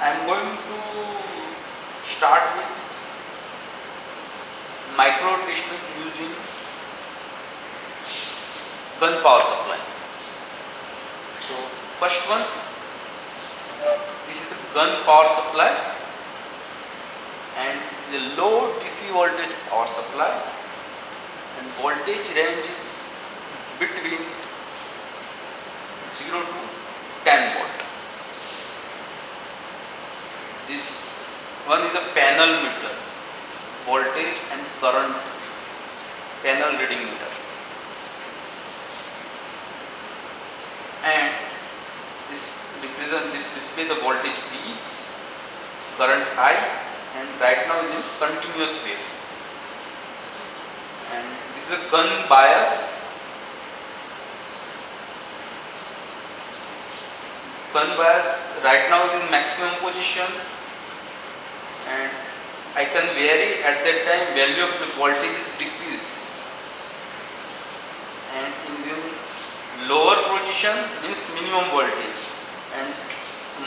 I am going to start with micro rotation using gun power supply. So first one, this is the gun power supply and the low DC voltage power supply, and voltage range is between 0 to 10 volt. This one is a panel meter, voltage and current panel reading meter, and this display the voltage V, current I, and right now is in continuous wave. And this is a gun bias. Gun bias right now is in maximum position, and I can vary at that time value of the voltage is decreased, and in lower position means minimum voltage, and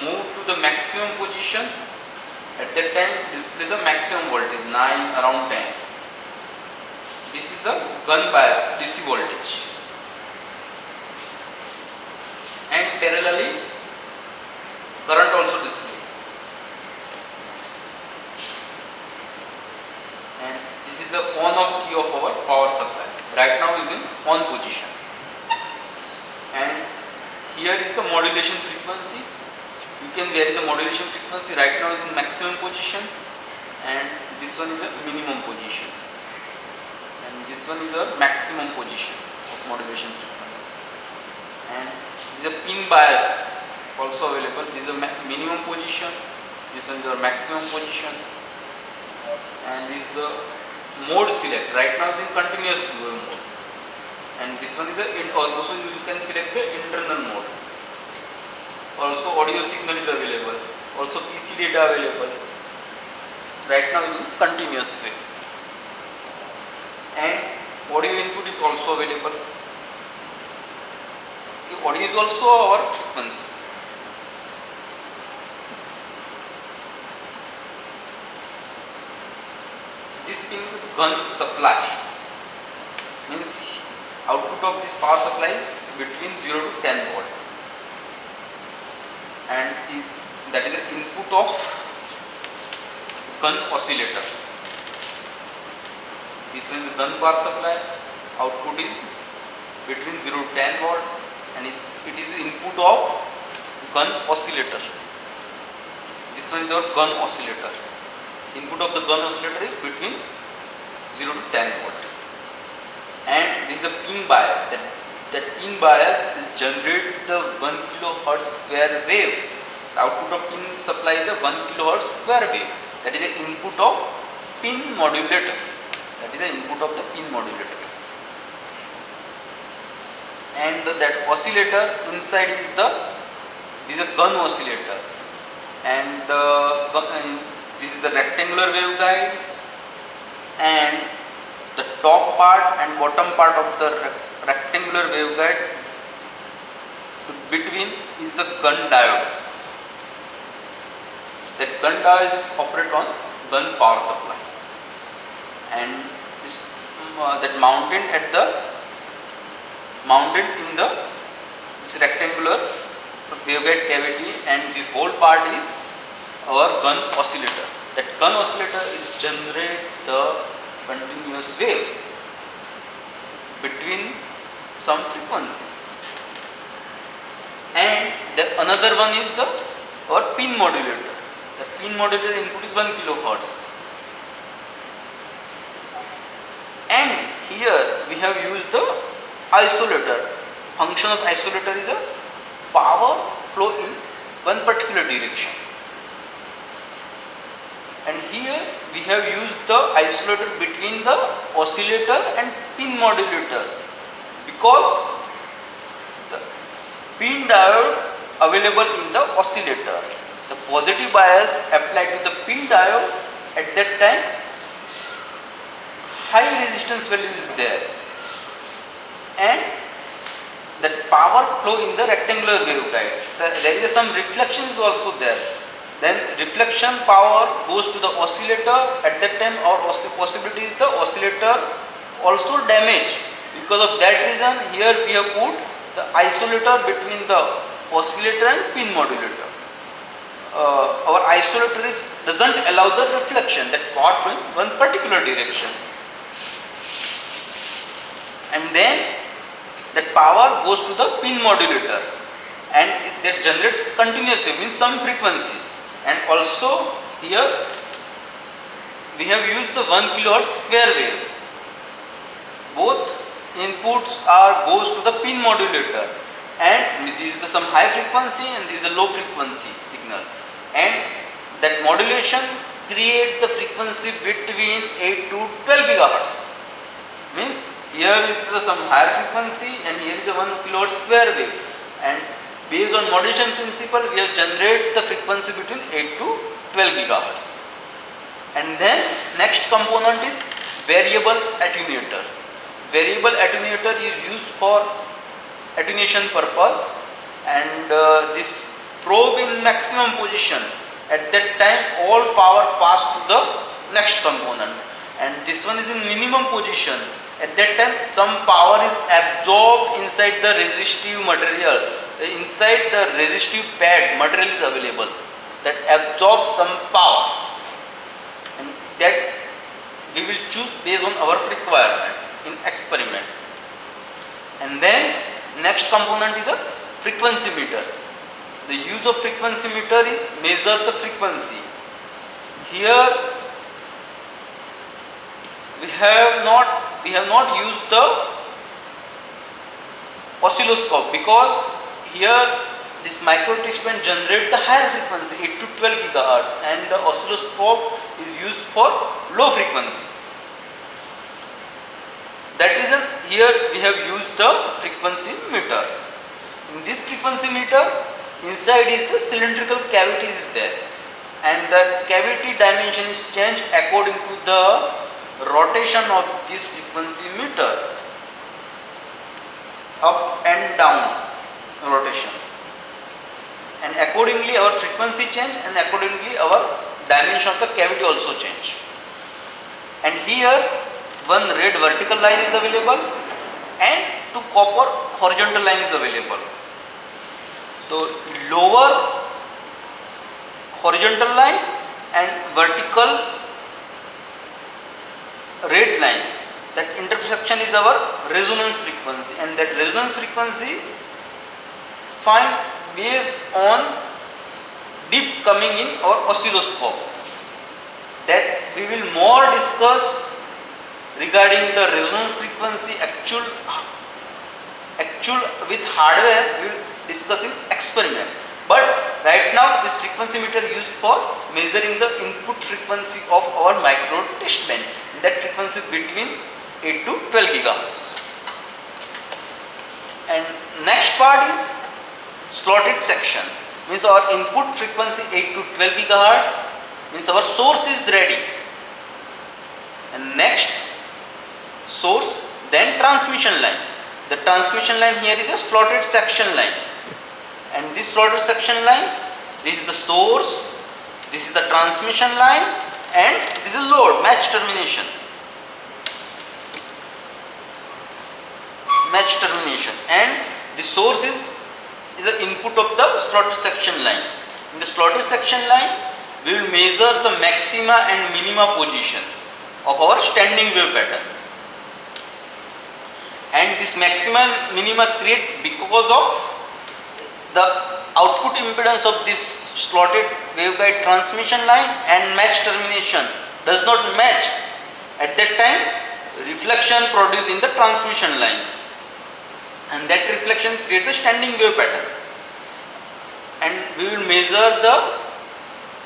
move to the maximum position. At that time display the maximum voltage 9 around 10. This is the gun bias DC voltage, and parallelly current also displayed, and this is the on off key of our power supply. Right now is in on position, and here is the modulation frequency. You can vary the modulation frequency. Right now is in maximum position, and this one is a minimum position, and this one is a maximum position of modulation frequency. And this is a pin bias also available. This is a minimum position, this one is your maximum position, and this is the mode select. Right now is in continuous mode, and this one is also you can select the internal mode. Also audio signal is available, also PC data available. Right now is in continuous wave, and audio input is also available. The audio is also our frequency. This means gun supply, means output of this power supply is between 0 to 10 volt, and that is the input of gun oscillator. This one is the gun power supply, output is between 0 to 10 volt, and it is the input of gun oscillator. This one is our gun oscillator. Input of the gun oscillator is between 0 to 10 volt, and this is a pin bias. That pin bias is generate the 1 kilohertz square wave. The output of pin supply is a 1 kilohertz square wave. That is the input of pin modulator. That is the input of the pin modulator, and that oscillator inside is this is a gun oscillator, and this is the rectangular waveguide, and the top part and bottom part of the rectangular waveguide, between is the gun diode. That gun diode is operate on gun power supply, and this that mounted in this rectangular waveguide cavity, and this whole part is our gun oscillator. That gun oscillator is generate the continuous wave between some frequencies, and the another one is our pin modulator. The pin modulator input is 1 kilohertz, and here we have used the isolator. Function of isolator is a power flow in one particular direction, and here we have used the isolator between the oscillator and pin modulator, because the pin diode available in the oscillator, the positive bias applied to the pin diode, at that time high resistance value is there, and that power flow in the rectangular waveguide. There is some reflection is also there, Then reflection power goes to the oscillator. At that time our possibility is the oscillator also damaged. Because of that reason here we have put the isolator between the oscillator and pin modulator. Our isolator doesn't allow the reflection, that power flow in one particular direction. And then that power goes to the pin modulator and that generates continuously with some frequencies. And also here we have used the 1 kilohertz square wave. Both inputs goes to the pin modulator, and this is some high frequency and this is a low frequency signal, and that modulation create the frequency between 8 to 12 gigahertz. Means here is some higher frequency and here is a 1 kilohertz square wave, and based on modulation principle we have generated the frequency between 8 to 12 gigahertz. And then next component is variable attenuator. Variable attenuator is used for attenuation purpose, and this probe in maximum position, at that time all power pass to the next component, and this one is in minimum position. At that time some power is absorbed inside the resistive material, inside the resistive pad material is available that absorbs some power, and that we will choose based on our requirement in experiment. And then next component is a frequency meter. The use of frequency meter is measure the frequency. Here we have not used the oscilloscope, because here this microinstrument generate the higher frequency 8 to 12 gigahertz and the oscilloscope is used for low frequency. That reason here we have used the frequency meter. In this frequency meter, inside is the cylindrical cavity is there, and the cavity dimension is changed according to the rotation of this frequency meter, up and down rotation, and accordingly our frequency change and accordingly our dimension of the cavity also change. And here one red vertical line is available and two copper horizontal line is available. So lower horizontal line and vertical red line, that intersection is our resonance frequency, and that resonance frequency find based on dip coming in our oscilloscope. That we will more discuss regarding the resonance frequency actual with hardware we will discuss in experiment. But right now this frequency meter used for measuring the input frequency of our micro test band, that frequency between 8 to 12 gigahertz. And next part is slotted section, means our input frequency 8 to 12 gigahertz, means our source is ready, and next source, then transmission line. The transmission line here is a slotted section line, and this slotted section line, this is the source, this is the transmission line, and this is load match termination. And the source is the input of the slotted section line. In the slotted section line we will measure the maxima and minima position of our standing wave pattern, and this maxima and minima create because of the output impedance of this slotted waveguide transmission line and match termination does not match. At that time reflection produced in the transmission line, and that reflection creates the standing wave pattern, and we will measure the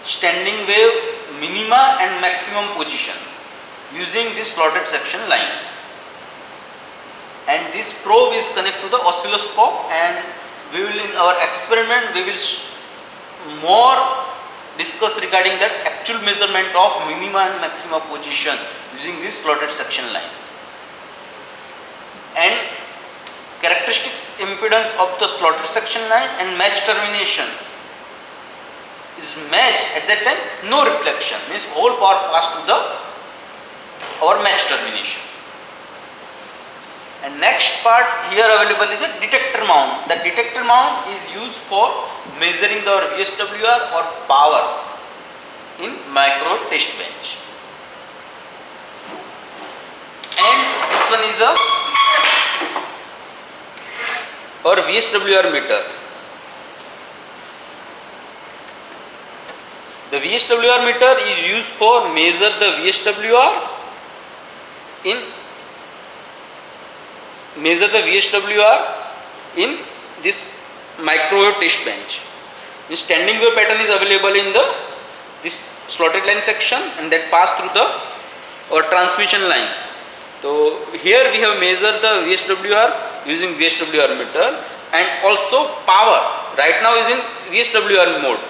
standing wave minima and maximum position using this slotted section line. And this probe is connected to the oscilloscope, and we will in our experiment we will more discuss regarding that actual measurement of minima and maxima position using this slotted section line. And characteristics impedance of the slotted section line and match termination is matched at that time, no reflection, means whole power passed to the our match termination. And next part here available is a detector mount. The detector mount is used for measuring the VSWR or power in micro test bench. And this one is a or VSWR meter. The VSWR meter is used for measure the VSWR in this microwave test bench. The standing wave pattern is available in the this slotted line section, and that pass through the our transmission line. So here we have measured the VSWR using VSWR meter, and also power right now is in VSWR mode,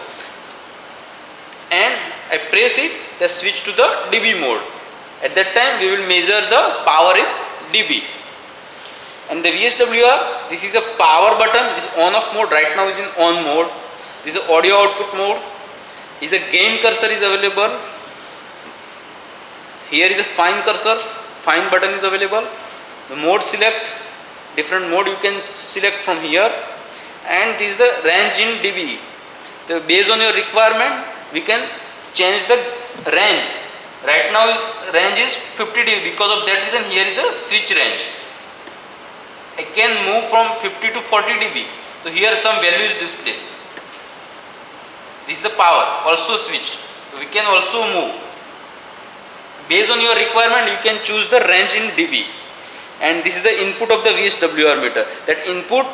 and I press it, the switch to the dB mode. At that time we will measure the power in dB. And the VSWR, this is a power button, this on off mode right now is in on mode. This is audio output mode. Is a gain cursor is available. Here is a fine cursor, fine button is available. The mode select, different mode you can select from here. And this is the range in dB. So based on your requirement we can change the range. Right now range is 50 dB, because of that reason here is a switch range. I can move from 50 to 40 dB. So here some value is displayed. This is the power, also switched. So we can also move. Based on your requirement you can choose the range in dB. And this is the input of the VSWR meter. That input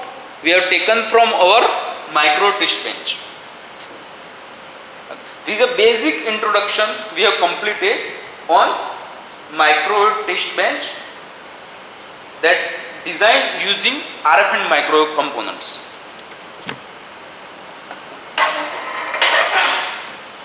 we have taken from our micro test bench. This is a basic introduction we have completed on microwave test bench, that designed using RF and microwave components.